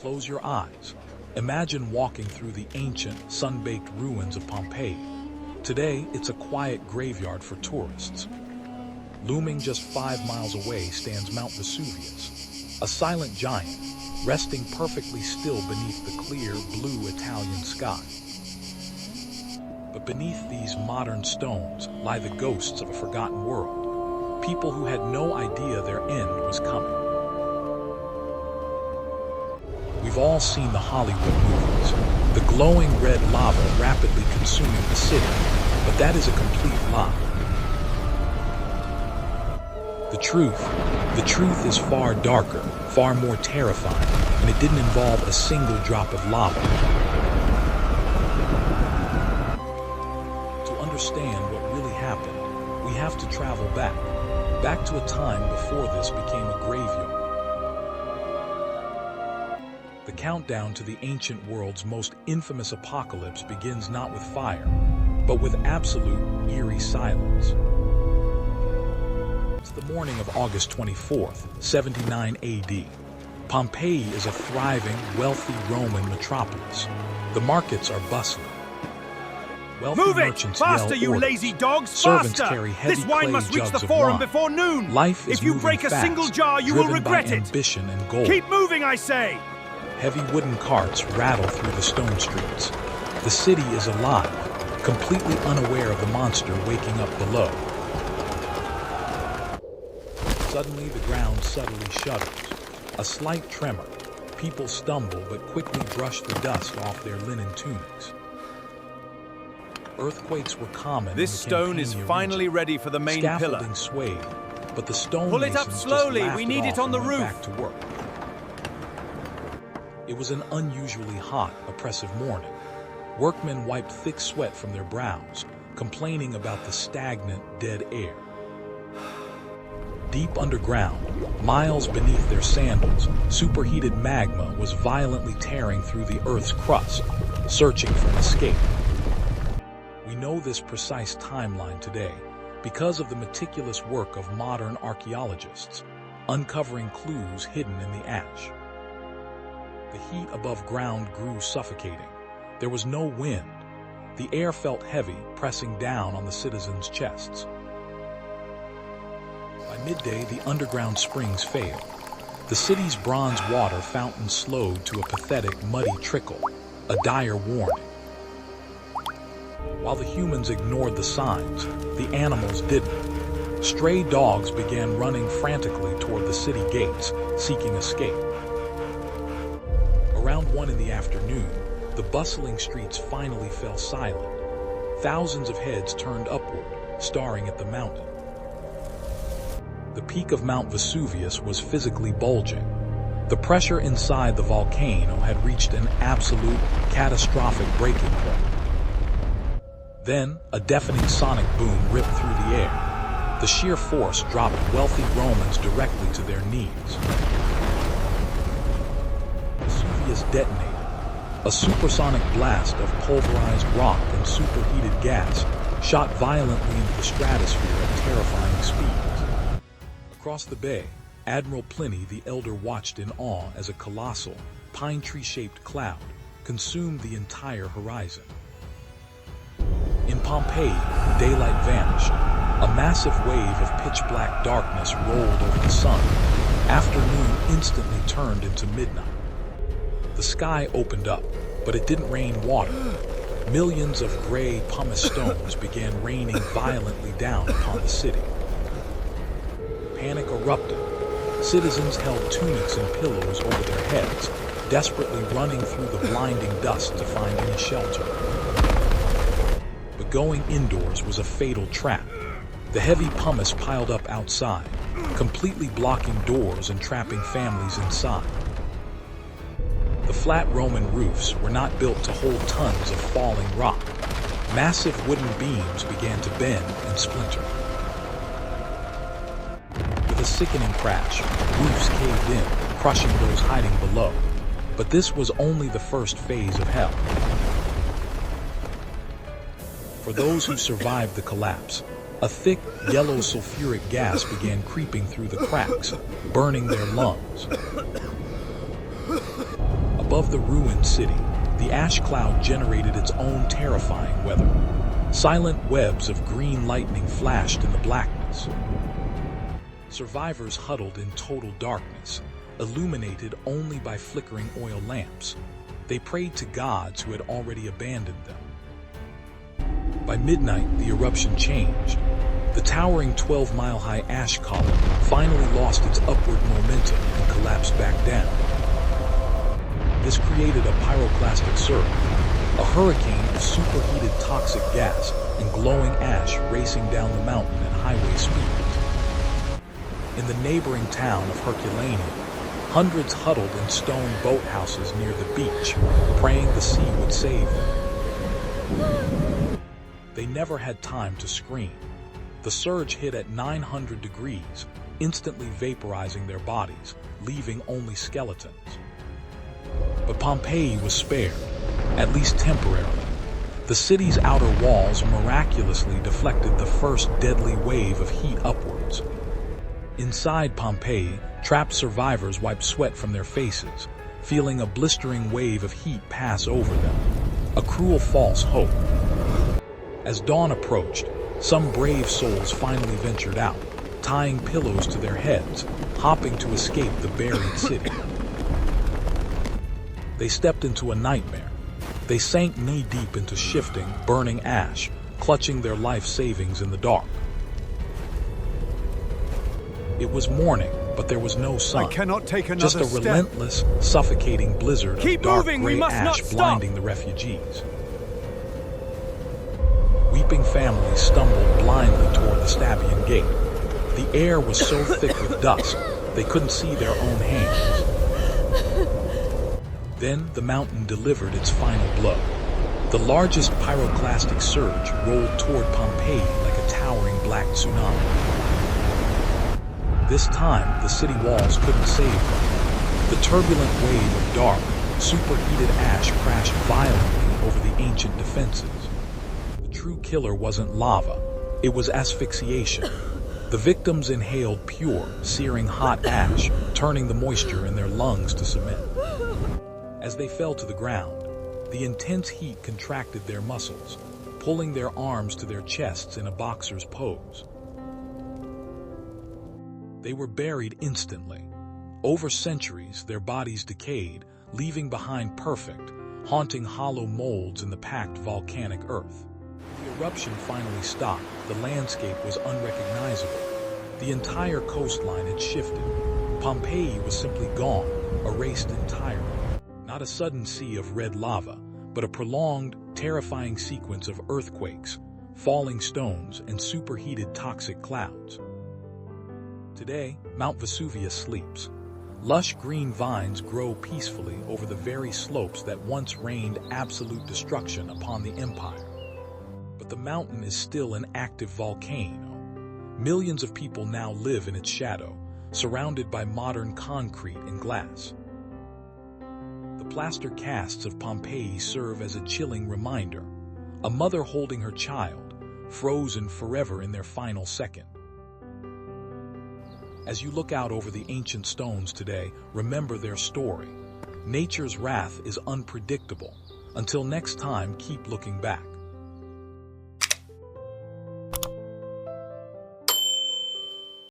Close your eyes. Imagine walking through the ancient, sun-baked ruins of Pompeii. Today, it's a quiet graveyard for tourists. Looming just 5 miles away stands Mount Vesuvius, a silent giant, resting perfectly still beneath the clear, blue Italian sky. But beneath these modern stones lie the ghosts of a forgotten world, people who had no idea their end was coming. We've all seen the Hollywood movies, the glowing red lava rapidly consuming the city, but that is a complete lie. The truth is far darker, far more terrifying, and it didn't involve a single drop of lava. To understand what really happened, we have to travel back to a time before this became a graveyard. The countdown to the ancient world's most infamous apocalypse begins not with fire, but with absolute, eerie silence. It's the morning of August 24th, 79 AD. Pompeii is a thriving, wealthy Roman metropolis. The markets are bustling. Wealthy Move it! merchants Faster, yell you orders. lazy dogs! Servants Faster! carry heavy This wine clay must reach jugs the of forum wine. before noon! Life is If you moving break a fast, single jar, you will driven regret by it! ambition and gold. Keep moving, I say! Heavy wooden carts rattle through the stone streets. The city is alive, completely unaware of the monster waking up below. Suddenly, the ground subtly shudders. A slight tremor. People stumble but quickly brush the dust off their linen tunics. Earthquakes were common. This in the stone is Campania finally region. ready for the main pillar. Scaffolding swayed, but the stone Pull it up masons slowly, just laughed we need it off on the and went roof. back to work. It was an unusually hot, oppressive morning. Workmen wiped thick sweat from their brows, complaining about the stagnant, dead air. Deep underground, miles beneath their sandals, superheated magma was violently tearing through the Earth's crust, searching for an escape. We know this precise timeline today because of the meticulous work of modern archaeologists, uncovering clues hidden in the ash. The heat above ground grew suffocating. There was no wind. The air felt heavy, pressing down on the citizens' chests. By midday, the underground springs failed. The city's bronze water fountain slowed to a pathetic, muddy trickle, a dire warning. While the humans ignored the signs, the animals didn't. Stray dogs began running frantically toward the city gates, seeking escape. Around 1 in the afternoon, the bustling streets finally fell silent. Thousands of heads turned upward, staring at the mountain. The peak of Mount Vesuvius was physically bulging. The pressure inside the volcano had reached an absolute, catastrophic breaking point. Then, a deafening sonic boom ripped through the air. The sheer force dropped wealthy Romans directly to their knees. Vesuvius detonated. A supersonic blast of pulverized rock and superheated gas shot violently into the stratosphere at terrifying speeds. Across the bay, Admiral Pliny the Elder watched in awe as a colossal, pine tree-shaped cloud consumed the entire horizon. In Pompeii, daylight vanished. A massive wave of pitch-black darkness rolled over the sun. Afternoon instantly turned into midnight. The sky opened up, but it didn't rain water. Millions of gray pumice stones began raining violently down upon the city. Panic erupted. Citizens held tunics and pillows over their heads, desperately running through the blinding dust to find any shelter. But going indoors was a fatal trap. The heavy pumice piled up outside, completely blocking doors and trapping families inside. The flat Roman roofs were not built to hold tons of falling rock. Massive wooden beams began to bend and splinter. With a sickening crash, roofs caved in, crushing those hiding below. But this was only the first phase of hell. For those who survived the collapse, a thick, yellow sulfuric gas began creeping through the cracks, burning their lungs. Above the ruined city, the ash cloud generated its own terrifying weather. Silent webs of green lightning flashed in the blackness. Survivors huddled in total darkness, illuminated only by flickering oil lamps. They prayed to gods who had already abandoned them. By midnight, the eruption changed. The towering 12-mile-high ash column finally lost its upward momentum and collapsed back down. This created a pyroclastic surge, a hurricane of superheated toxic gas and glowing ash racing down the mountain at highway speeds. In the neighboring town of Herculaneum, hundreds huddled in stone boathouses near the beach, praying the sea would save them. They never had time to scream. The surge hit at 900 degrees, instantly vaporizing their bodies, leaving only skeletons. But Pompeii was spared, at least temporarily. The city's outer walls miraculously deflected the first deadly wave of heat upwards. Inside Pompeii, trapped survivors wiped sweat from their faces, feeling a blistering wave of heat pass over them. A cruel false hope. As dawn approached, some brave souls finally ventured out, tying pillows to their heads, hopping to escape the buried city. They stepped into a nightmare. They sank knee-deep into shifting, burning ash, clutching their life savings in the dark. It was morning, but there was no sun. I cannot take another step. Just a relentless, suffocating blizzard of dark gray ash blinding the refugees. Weeping families stumbled blindly toward the Stabian gate. The air was so thick with dust, they couldn't see their own hands. Then the mountain delivered its final blow. The largest pyroclastic surge rolled toward Pompeii like a towering black tsunami. This time, the city walls couldn't save them. The turbulent wave of dark, superheated ash crashed violently over the ancient defenses. The true killer wasn't lava, it was asphyxiation. The victims inhaled pure, searing hot ash, turning the moisture in their lungs to cement. As they fell to the ground, the intense heat contracted their muscles, pulling their arms to their chests in a boxer's pose. They were buried instantly. Over centuries, their bodies decayed, leaving behind perfect, haunting hollow molds in the packed volcanic earth. The eruption finally stopped. The landscape was unrecognizable. The entire coastline had shifted. Pompeii was simply gone, erased entirely. Not a sudden sea of red lava, but a prolonged, terrifying sequence of earthquakes, falling stones, and superheated toxic clouds. Today, Mount Vesuvius sleeps. Lush green vines grow peacefully over the very slopes that once rained absolute destruction upon the empire. But the mountain is still an active volcano. Millions of people now live in its shadow, surrounded by modern concrete and glass. The plaster casts of Pompeii serve as a chilling reminder, a mother holding her child, frozen forever in their final second. As you look out over the ancient stones today, remember their story. Nature's wrath is unpredictable. Until next time, keep looking back.